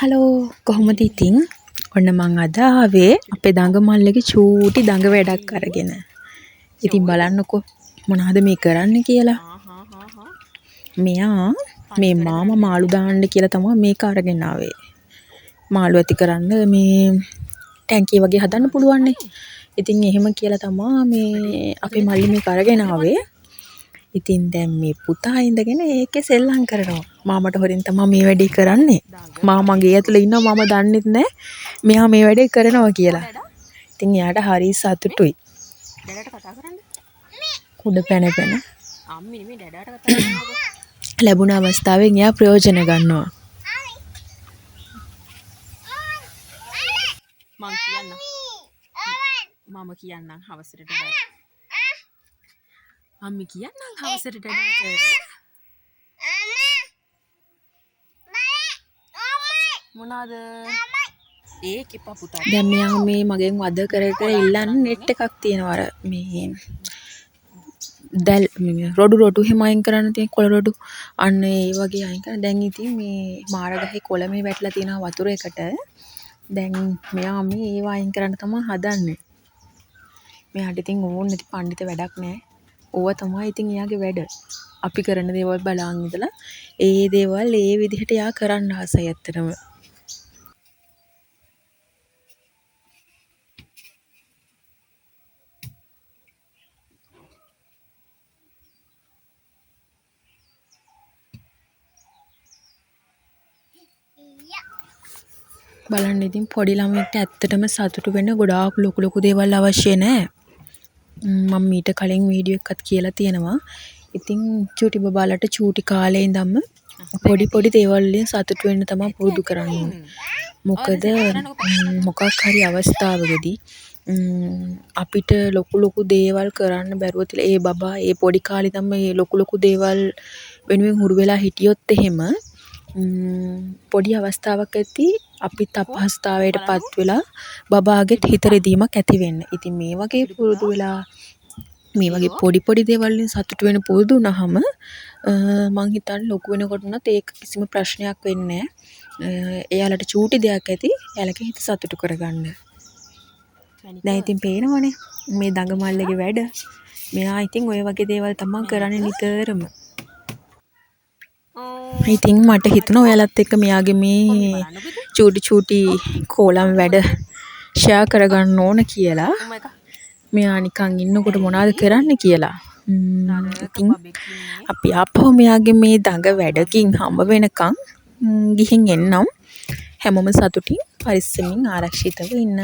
Hello කොහොමද ඉතින්? ඔන්න මං අද ආවේ අපේ දඟ මල්ලගේ චූටි දඟ වැඩක් අරගෙන. ඉතින් බලන්නකෝ මොනවද මේ කරන්න කියලා. මෙයා මේ මාමා මාළු දාන්න කියලා තමයි මේක අරගෙන ආවේ. මාළු ඇති කරන්න මේ ටැංකිය වගේ හදන්න පුළුවන් නේ. ඉතින් එහෙම කියලා තමයි මේ අපේ මල්ලි මේක අරගෙන ආවේ. ඉතින් දැන් මේ පුතා ඉඳගෙන ඒකේ සෙල්ලම් කරනවා. මාමට හොරින් තමයි මේ වැඩේ කරන්නේ. මාමගේ ඇතුලේ ඉන්නවා මම දන්නෙත් නෑ. මෙයා මේ වැඩේ කරනවා කියලා. ඉතින් එයාට හරි සතුටුයි. ඩැඩට කතා කරන්න. උඩ පැන පැන. අම්මි නෙමෙයි ඩැඩට කතා කරන්නකෝ. ලැබුණ අවස්ථාවෙන් එයා ප්‍රයෝජන ගන්නවා. මං කියන්නම්. මම කියන්නම් හවසට ඩැඩට. අම්මි කියන්නම් හවසට ඩැඩට. මොනවාද? ඒකේ පුතා. දැන් මෙයා මේ මගෙන් වද කර කර ඉල්ලන්නේ නෙට් එකක් තියෙනවා අර මේ දැල් රොඩු එහෙම අයින් කරන්න තියෙන කොළ රොඩු අන්න ඒ වගේ අයින් කරන. දැන් ඉතින් මේ මාරගහේ කොළ මේ වැටලා තියෙනවා වතුර එකට. දැන් මෙයා මේ ඒව අයින් කරන්න තමයි හදන්නේ. මෙයාට ඉතින් ඕන නැති පඬිත වැඩක් නැහැ. ඕවා තමයි ඉතින් එයාගේ වැඩ. අපි කරන දේවල් බලන් ඉඳලා ඒ දේවල් ඒ විදිහට එයා කරන්න ආසයි ඇත්තටම. බලන්න ඉතින් පොඩි ළමයෙක්ට ඇත්තටම සතුටු වෙන්න ගොඩාක් ලොකු දේවල් අවශ්‍ය නැහැ. මම මීට කලින් වීඩියෝ එකක් කියලා තියෙනවා. ඉතින් චූටි බබාලට චූටි කාලේ ඉඳන්ම පොඩි දේවල් වලින් සතුටු වෙන්න තමයි පුරුදු කරන්න. මොකද මොකක් හරි අවස්ථාවකදී අපිට ලොකු දේවල් කරන්න බැරුව තියලා ඒ බබා ඒ පොඩි කාලේ ඉඳන්ම මේ ලොකු දේවල් වෙනුවෙන් හුරු වෙලා හිටියොත් එහෙම පොඩි අවස්ථාවක් ඇති අපිත් අපහසුතාවයටපත් වෙලා බබාගෙත් හිත රිදීමක් ඇති වෙන්න. ඉතින් මේ වගේ පුරුදු වෙලා මේ වගේ පොඩි දේවල් වලින් සතුටු වෙන්න පුරුදු වුණාම මං හිතන්නේ ලොකු වෙනකොට උනත් ඒක කිසිම ප්‍රශ්නයක් වෙන්නේ නැහැ. එයාලට චූටි දෙයක් ඇති එයාලගේ හිත සතුටු කරගන්න. දැන් ඉතින් පේනවනේ මේ දඟ මල්ලගේ වැඩ. මෙයා ඉතින් ඔය වගේ දේවල් තමයි කරන්නේ නිතරම. ඉතින් මට හිතුණා ඔයාලත් එක්ක මෙයාගේ මේ චූටි කෝලම් වැඩ ෂෙයා කරගන්න ඕන කියලා. මෙයා නිකන් ඉන්නකොට මොනවද කරන්න කියලා. ඉතින් අපි ආපහු මෙයාගේ මේ දඟ වැඩකින් හම්බ වෙනකන් ගිහින් එන්නම්. හැමෝම සතුටින් පරිස්සමින් ආරක්ෂිතව ඉන්න.